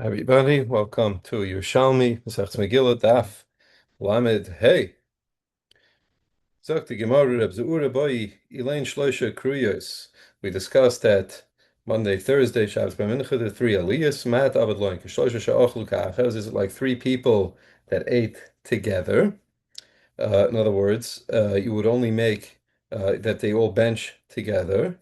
Everybody, welcome to Yerushalmi Megillah Daf. Lamed Hey. Zok the Gemara Reb Zeura Boi Elaine Shloisha Kruyos. We discussed that Monday, Thursday, Shabbos by Mincha, the three Aliyas, Mat Abad Loin, Shloisha Sha'achlu Ka'achaz. Is it like three people that ate together? In other words, you would only make that they all bench together.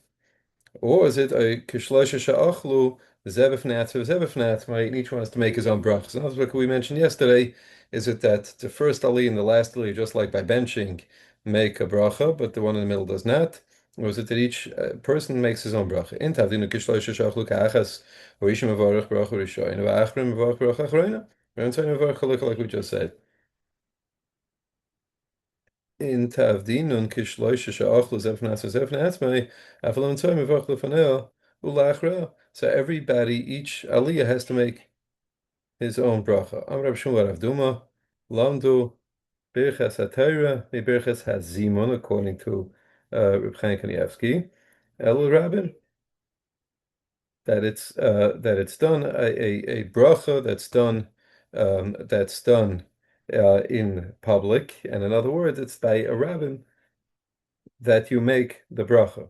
Or is it a kishloisha sha'achlu zebefnat or zebefnat, right? And each one has to make his own brachas. And that's what we mentioned yesterday. Is it that the first ali and the last ali, just like by benching, make a bracha, but the one in the middle does not? Or is it that each person makes his own bracha? In tavdinu kishloisha sha'achlu ka'achas, or ishim avarach bracha rishoyin, or achrim avarach bracha achrona. Like we just said. In Tavdinun kishloisha sha'achlu zefnas zefnatzmei afalon tzoy mevach lefanel ulachra. So everybody, each aliyah has to make his own bracha. Am Rab Shmuel Rav Duma lamdu birches hatayra mi birches hazimun according to Reb Chaim Kanievsky. Elul Rabin that it's done a bracha that's done in public, and in other words, it's by a rabbin that you make the bracha.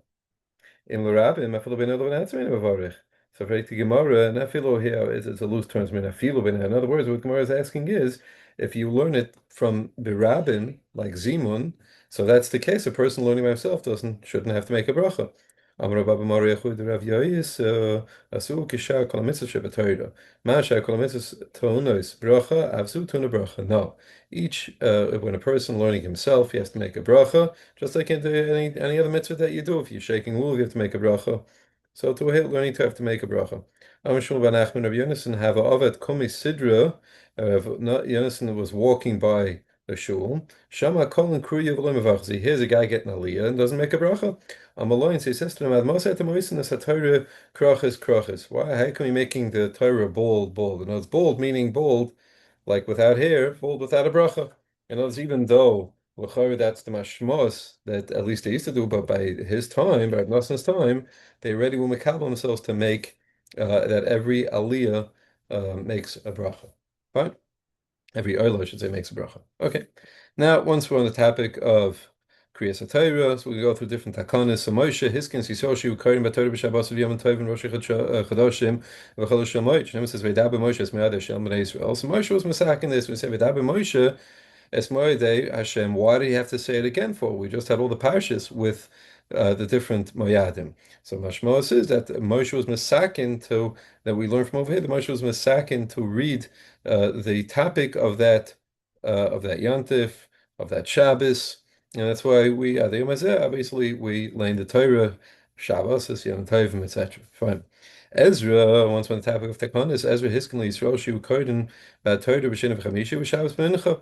In L'Rabim, afilu ben Elo v'natzmein v'varich. So for the Gemara, and afilu here is it's a loose term. Afilu ben. In other words, what Gemara is asking is, if you learn it from Birabim, like Zimun, so that's the case. A person learning by himself shouldn't have to make a bracha. Amar Baba Maria Chud Rav Yois Asu Kishar Kol Mitzvah Shebetorah. Masha Kol Mitzvah Tonos Bracha Avsu Tuna Bracha. No, each when a person learning himself, he has to make a bracha, just like in any other mitzvah that you do. If you're shaking wool, you have to make a bracha. So to learning to have to make a bracha. Amishul Ben Achman Rav Yonason have a Ovet Kumi Sidra. Yonason was walking by the shul. Shama Kolin Kruya V'Lo. Here's a guy getting a aliyah and doesn't make a bracha. Amaloin, so he says to him, "Admosat Moisin is a Torah krachis krachis." Why? How can we making the Torah bold, bold? And it's bold meaning bold, like without hair, bold without a bracha. And it's even though l'chayr that's the mashmos that at least they used to do, but by his time, by Noson's time, they already will makabel themselves to make that every aliyah makes a bracha. Fine. Every oila, I should say, makes a bracha. Okay. Now, once we're on the topic of Kriyas HaTorah, so we go through different takanas. So Moshe, Hiskins, Yisroshi, Ukarim, Batorah, B'Shabbos, V'Yom Tovim, Rosh Chodoshim, V'Chol Shem Moed. Shem says, V'Daber Moshe, Es Me'adeh Shem B'nai Yisrael. So Moshe was masaking this. We say, V'Daber Moshe, Es Moedeh Hashem. Why do you have to say it again for? We just had all the parshas with the different moyadim. So Mashma says that Moshe was masakin to, that we learn from over here, that Moshe was masakin to read the topic of that Yantif, of that Shabbos, and that's why we the Yom Hazeh, obviously we learn the Torah, Shabbos, as Yom Tovim, etc. Fine. Ezra, once on the topic of Tekmanis, Ezra Hiskenli Yisrael Shu Koden Bad Torah B'Shin V'Chamishi V'Shabbos B'Mincha.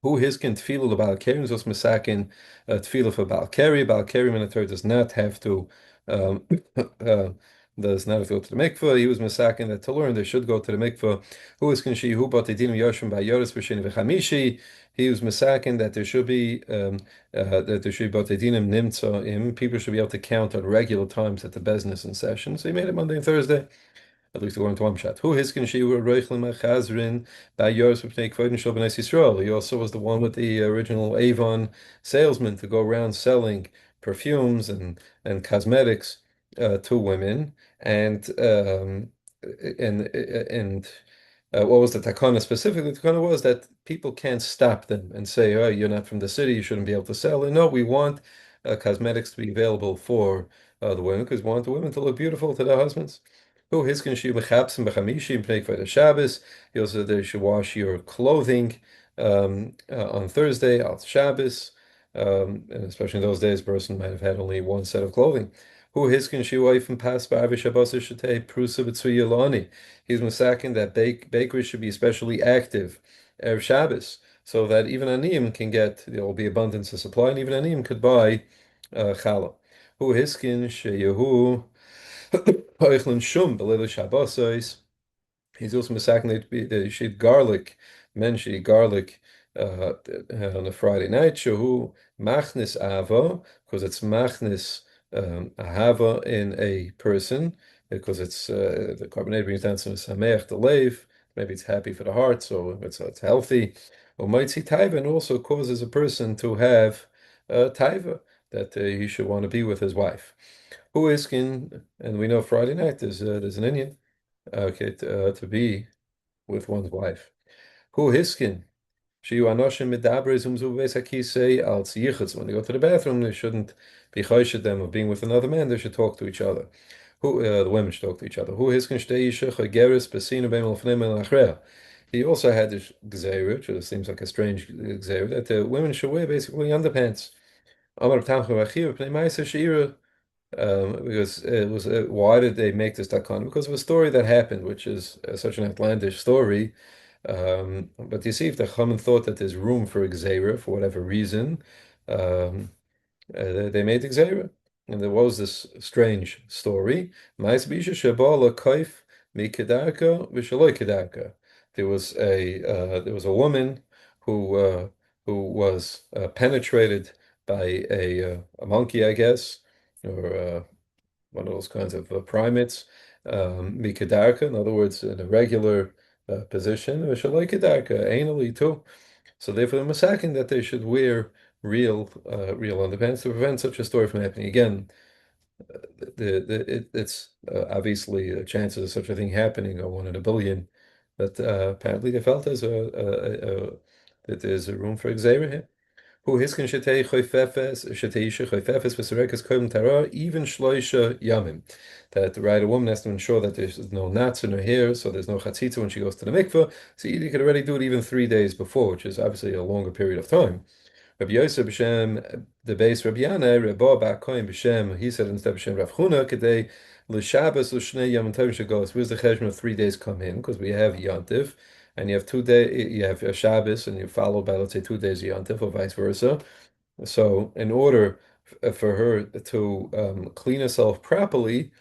Who hiskin tefillah lebalkeri is also misakin tefillah for balkeri. Balkeri in the Torah does not have to uh, does not have to go to the mikveh. He was misakin that to learn they should go to the mikveh. Who is kinshi who but dinim yoshim by yoris b'shin v'chamishi. He was misakin that there should be but dinim nimtza im. People should be able to count at regular times at the business and session. So he made it Monday and Thursday. At least according to one shot. Who hiskin shiur roichlim achazrin by yours b'nei kvodim shel b'nei Yisrael. He also was the one with the original Avon salesman to go around selling perfumes and cosmetics to women. And what was the takana specifically? The takana was that people can't stop them and say, "Oh, you're not from the city; you shouldn't be able to sell." And no, we want cosmetics to be available for the women because we want the women to look beautiful to their husbands. Oh, his can she mechapsim b'chamishi pnei for the Shabbos. He also said they should wash your clothing on Thursday, al Shabbos, and especially in those days, a person might have had only one set of clothing. Who his can she wife and pass by Shabbos shetei prusa b'tzuyelani. He's masaking that bakery should be especially active erev Shabbos, so that even aniyim can get there will be abundance of supply, and even aniyim could buy challah. Who hiskin sheyehu. Oichlin shum b'leil Shabbosos. He's also misaking that you should eat garlic. Men should eat garlic on a Friday night. Shehu machnis ava, because it's machnis ahava in a person. because it's the carbonated brings down some sameach, the lave. Maybe it's happy for the heart, so it's healthy. Or mitzi taiva, and also causes a person to have taiva that he should want to be with his wife. Who is kin? And we know Friday night there's an Indian, okay, to be with one's wife. Who hiskin? Shiyu anoshim medabres umzu vesakise al tziyichutz. When they go to the bathroom, they shouldn't be choished them of being with another man. They should talk to each other. Who the women should talk to each other. Who hiskin shtei isha chageres besinu beim lefnem el achrea. He also had this gzeira, which seems like a strange gzeira, that the women should wear basically underpants. Amar tamcha v'achiv pnei ma'aser she'ira. Because it was why did they make this takana? Because of a story that happened, which is such an outlandish story. But you see, if the Chachamim thought that there's room for Gzeira for whatever reason, um, they made Gzeira. And there was this strange story. Mais bisha shebala kaif mi kedarka v'shaloi kedarka. There was a woman who was penetrated by a monkey, I guess, or one of those kinds of primates. Mikedarka, in other words, in a regular position, or Shalikedarka, anally too. So therefore, the Masakin that they should wear real underpants to prevent such a story from happening again. It's obviously the chances of such a thing happening are 1 in 1 billion, but apparently they felt that there's a room for Xavier here. Who hiskin shetei shetei isha choifefes v'serekas kolim tara even shloisha yamim. That right, a woman has to ensure that there's no knots in her hair, so there's no chatzitza when she goes to the mikveh. So you could already do it even 3 days before, which is obviously a longer period of time. Rabbi Yosef b'shem the base Rabbi Yana Rabba Ba'Koyin b'shem he said instead b'shem Rav Chuna kedei l'Shabbos l'shnei yom tovim shagos. Where's the cheshbon of 3 days come in? Because we have Yontif, and you have 2 days, you have a Shabbos, and you follow by let's say 2 days Yontif, or vice versa. So in order for her to clean herself properly,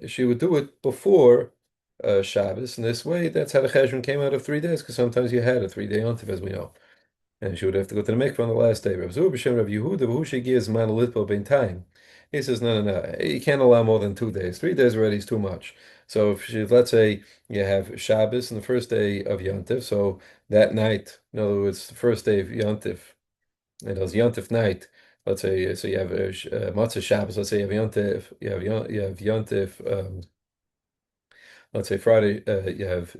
she would do it before Shabbos. And this way, that's how the cheshbon came out of 3 days. Because sometimes you had a 3 day Yontif, as we know. And she would have to go to the mikveh on the last day. Rav Zur b'shem Rav Yehuda who she gives man litpo bein time. He says no. You can't allow more than 2 days. 3 days already is too much. So if she, let's say you have Shabbos on the first day of Yontif, so that night, in other words, the first day of Yontif, it was Yontif night. Let's say so you have Matzah Shabbos. Let's say you have Yontif. You have Yontif. Let's say Friday. You have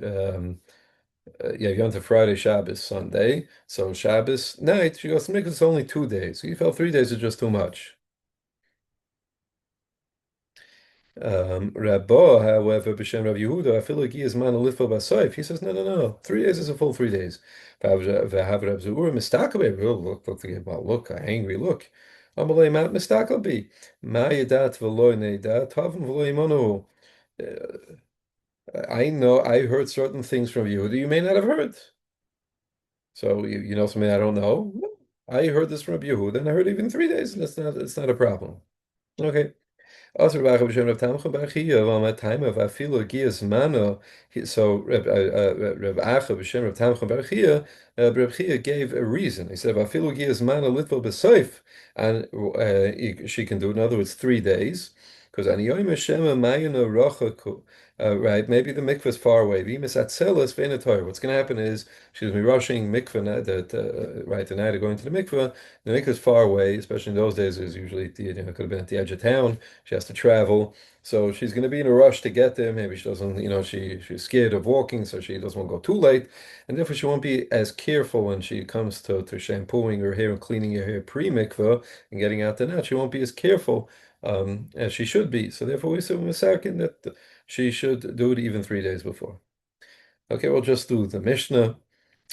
Yontif Friday, Shabbos, Sunday. So Shabbos night, she goes to make it's only 2 days. So you felt 3 days is just too much. Rabba, however, b'shem Rav Yehuda, I feel like he is man litful b'soif. He says, no. 3 days is a full 3 days. V'hav Rav Zur mistakabe. Look, a angry look. Amalei mat mistakabe. Ma yedat v'lo nedat tavim v'lo imanu. I know I heard certain things from you that you may not have heard. So you know something I don't know. I heard this from Yehuda, and I heard even 3 days. It's not a problem. Okay. Also, Rabbi B'Shem Rav Tamcha Bar Chiya, well, my time of Afilu Gias Mano. So Rabbi Acha B'Shem Rav Tamcha Bar Chiya, Rabbi Chiya gave a reason. He said, Afilu Gias Mano Litvo B'Soif, and she can do, in other words, 3 days. Because Aniyom Hashem Mayino Rocha, right? Maybe the mikveh is far away. What's going to happen is she's going to be rushing mikveh right the night of going to the mikveh. The mikveh is far away, especially in those days. It was usually could have been at the edge of town. She has to travel, so she's going to be in a rush to get there. Maybe she doesn't, she's scared of walking, so she doesn't want to go too late, and therefore she won't be as careful when she comes to shampooing her hair and cleaning her hair pre mikveh and getting out the net. She won't be as careful as she should be. So therefore, we say Masakin that she should do it even 3 days before. Okay, we'll just do the Mishnah.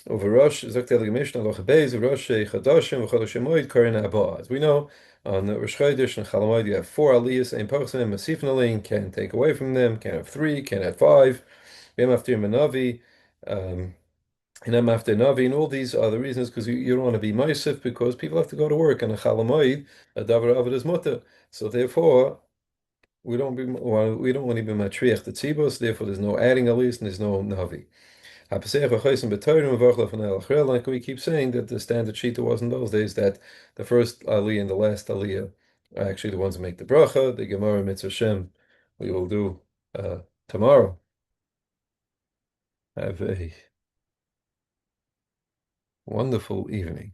Over Rosh, Zaktel Mishnah, Loch Beis, Rosh Chadashim, Chodesh Moed, Karin Abba. As we know, on Rosh Chodesh and Chalamoid, you have 4 aliyahs, Ein Parchim, Masif Nalein, can't take away from them, can't have 3, can't have 5, Yom After Manavi, and Yom After Navi, and all these are the reasons because you don't want to be Maisif because people have to go to work, and a Chalamoid, a Davar Avad is Mutter. So therefore, we don't want to be matriach the tzibos. Therefore, there's no adding aliyos and there's no navi. Like we keep saying that the standard shita was in those days that the first aliyah and the last aliyah are actually the ones who make the bracha. The Gemara Mitzvah Shem we will do tomorrow. Have a wonderful evening.